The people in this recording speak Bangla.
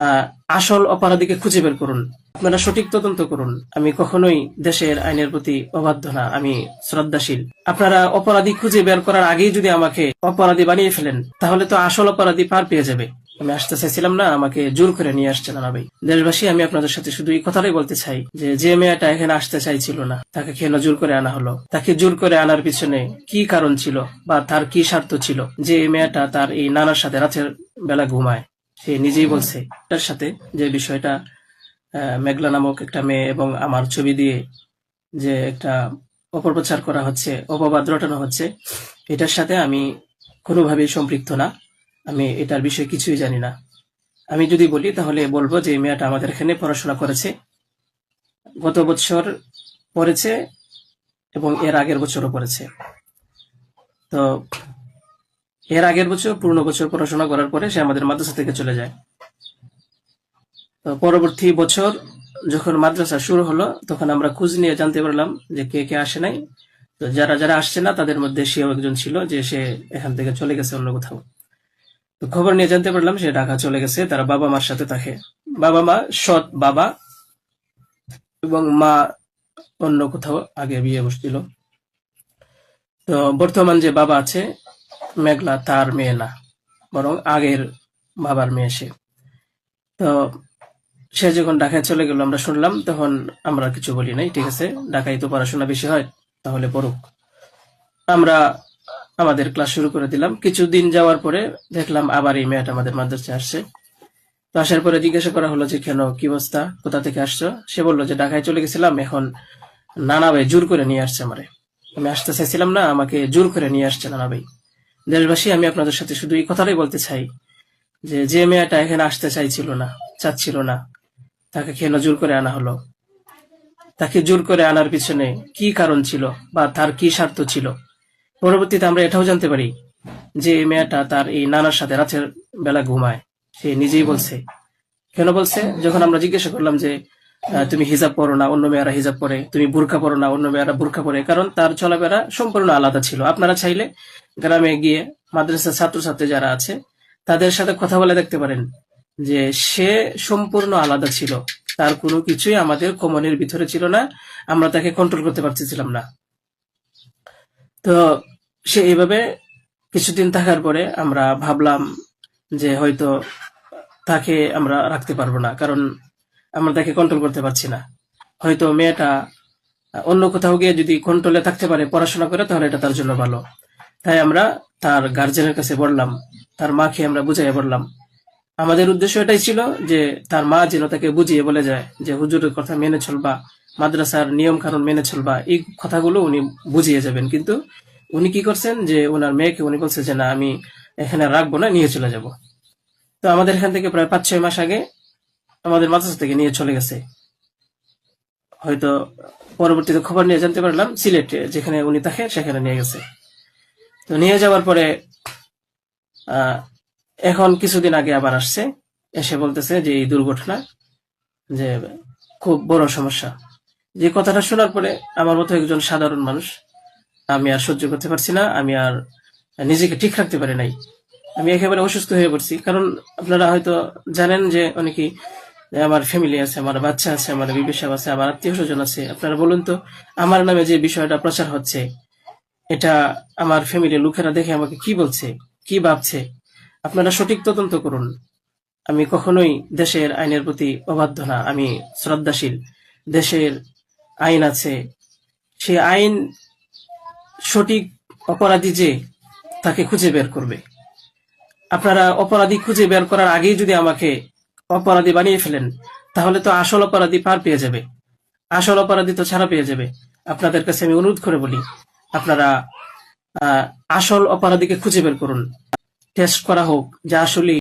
আহ, আসল অপরাধীকে খুঁজে বের করুন। আপনারা সঠিক তদন্ত করুন। আমি কখনোই দেশের আইনের প্রতি অবাধ্য না, আমি শ্রদ্ধাশীল। আপনারা অপরাধী খুঁজে বের করার আগেই যদি আমাকে অপরাধী বানিয়ে ফেলেন, তাহলে তো আসল অপরাধী পার পেয়ে যাবে। আমি আসতে চাইছিলাম না, আমাকে জোর করে নিয়ে আসছে না ভাই। দেশবাসী, আমি আপনাদের সাথে শুধু এই কথাটাই বলতে চাই যে যে মেয়েটা এখানে আসতে চাইছিল না, তাকে কেন জোর করে আনা হলো? তাকে জোর করে আনার পিছনে কি কারণ ছিল বা তার কি স্বার্থ ছিল? যে মেয়েটা তার এই নানার সাথে রাতের বেলা ঘুমায়, সে নিজেই বলছে তার সাথে যে বিষয়টা, মেঘলা নামক একটা মেয়ে এবং আমার ছবি দিয়ে যে একটা অপপ্রচার করা হচ্ছে, অপবাদ রটানো হচ্ছে, এটার সাথে আমি কোনোভাবেই সম্পৃক্ত না। আমি এটার বিষয়ে কিছুই জানি না। আমি যদি বলি তাহলে বলবো যে এই মেয়েটা আমাদের এখানে পড়াশোনা করেছে, গত বছর পড়েছে এবং এর আগের বছরও পড়েছে। তো এর আগের বছর পূর্ণ বছর পড়াশোনা করার পরে সে আমাদের মাদ্রাসা থেকে চলে যায়। তো পরবর্তী বছর যখন মাদ্রাসা শুরু হলো, তখন আমরা খোঁজ নিয়ে জানতে পারলাম যে কে কে আসে নাই। তো যারা যারা আসছে না তাদের মধ্যে সেও একজন ছিল, যে সে এখান থেকে চলে গেছে অন্য কোথাও। তো খবর নিয়ে জানতে পারলাম সে ঢাকা চলে গেছে, তার বাবা মার সাথে থাকে। বাবা মা সৎ বাবা, এবং মা অন্য কোথাও আগে বিয়ে বসছিল। তো বর্তমান যে বাবা আছে মেঘলা, তার মেয়ে না, বরং আগের বাবার মেয়ে সে। তো সে যখন ঢাকায় চলে গেল আমরা শুনলাম, তখন আমরা কিছু বলি নাই, ঠিক আছে, ঢাকায় তো পড়াশোনা বেশি হয়, তাহলে পড়ুক। আমরা আমাদের ক্লাস শুরু করে দিলাম। কিছুদিন যাওয়ার পরে দেখলাম আবার এই মেয়েটা আমাদের মাদ্রাসায় আসছে। তো আসার পরে জিজ্ঞাসা করা হলো যে কেন, কি অবস্থা, কোথা থেকে আসছো? সে বললো যে ঢাকায় চলে গেছিলাম, এখন নানা ভাই জোর করে নিয়ে আসছে আমারে। আমি আসতে চাইছিলাম না, আমাকে জোর করে নিয়ে আসছে নানা ভাই। দেশবাসী, আমি আপনাদের সাথে শুধু এই কথাটাই বলতে চাই যে যে মেয়েটা এখানে আসতে চাচ্ছিল না, তাকে কেন জোর করে আনা হলো? তাকে জোর করে আনার পিছনে কি কারণ ছিল বা তার কি স্বার্থ ছিল? পরবর্তীতে আমরা এটাও জানতে পারি যে এই মেয়েটা তার এই নানার সাথে রাতের বেলা ঘুমায়, সে নিজেই বলছে। কেন বলছে? যখন আমরা জিজ্ঞাসা করলাম যে তুমি হিজাব পরো না, অন্য মেয়েরা হিজাব পরে, তুমি বুরকা পরো না, অন্য মেয়েরা বুরকা পরে, কারণ তার চলাফেরা সম্পূর্ণ আলাদা ছিল। আপনারা চাইলে গ্রামে গিয়ে মাদ্রাসার ছাত্রছাত্রী যারা আছে তাদের সাথে কথা বলে দেখতে পারেন যে সে সম্পূর্ণ আলাদা ছিল। তার কোনো কিছুই আমাদের কমনের ভিতরে ছিল না, আমরা তাকে কন্ট্রোল করতে পারতেছিলাম না। তো সে এইভাবে কিছুদিন থাকার পরে আমরা ভাবলাম যে হয়তো তাকে আমরা রাখতে পারবো না, কারণ আমরা তাকে কন্ট্রোল করতে পারছি না। হয়তো মেয়েটা অন্য কোথাও গিয়ে যদি কন্ট্রোলে থাকতে পারে, পড়াশোনা করে, তাহলে এটা তার জন্য ভালো। তাই আমরা তার গার্জেনের কাছে বললাম, তার মাকে আমরা বুঝাইয়া বললাম। আমাদের উদ্দেশ্য এটাই ছিল যে তার মা যেন তাকে বুঝিয়ে বলে যায় যে হুজুরের কথা মেনে চলবা, মাদ্রাসার নিয়ম কানুন মেনে চলবা, এই কথাগুলো উনি বুঝিয়ে যাবেন। কিন্তু উনি কি করছেন যে ওনার মেয়েকে উনি বলছে যে না, আমি এখানে রাখবো না, নিয়ে চলে যাব। তো আমাদের এখান থেকে প্রায় 5-6 মাস আগে আমাদের মাদ্রাসা থেকে নিয়ে চলে গেছে। হয়তো পরবর্তীতে খবর নিয়ে জানতে পারলাম সিলেটে যেখানে উনি থাকে সেখানে নিয়ে গেছে। তো নিয়ে যাওয়ার পরে আহ এখন কিছুদিন আগে আবার আসছে, এসে বলতেছে যে এই দুর্ঘটনা, যে খুব বড় সমস্যা। যে কথাটা শোনার পরে আমার মতো একজন সাধারণ মানুষ, আমি আর সহ্য করতে পারছি না, আমি আর নিজেকে ঠিক রাখতে পারি নাই। আমি একেবারে অসুস্থ হয়ে পড়ছি। কারণ আপনারা হয়তো জানেন যে অনেকেই, আমার ফ্যামিলি আছে, আমার বাচ্চা আছে, আমার বিবি সাহেব আছে, আমার আত্মীয় স্বজন আছে। আপনারা বলুন তো, আমার নামে যে বিষয়টা প্রচার হচ্ছে, এটা আমার ফ্যামিলির লোকেরা দেখে আমাকে কি বলছে, কি ভাবছে? আপনারা সঠিক তদন্ত করুন। আমি কখনোই দেশের আইনের প্রতি অবাধ্য না, আমি শ্রদ্ধাশীল। দেশের আইন আছে, সেই আইন সঠিক অপরাধী যে, তাকে খুঁজে বের করবে। আপনারা অপরাধী খুঁজে বের করার আগেই যদি আমাকে অপরাধী বানিয়ে ফেলেন, তাহলে তো আসল অপরাধী পার পেয়ে যাবে, আসল অপরাধী তো ছাড়া পেয়ে যাবে। আপনাদের কাছে আমি অনুরোধ করে বলি, আপনারা আসল অপরাধীকে খুঁজে বের করুন। টেস্ট করা হোক যে আসলে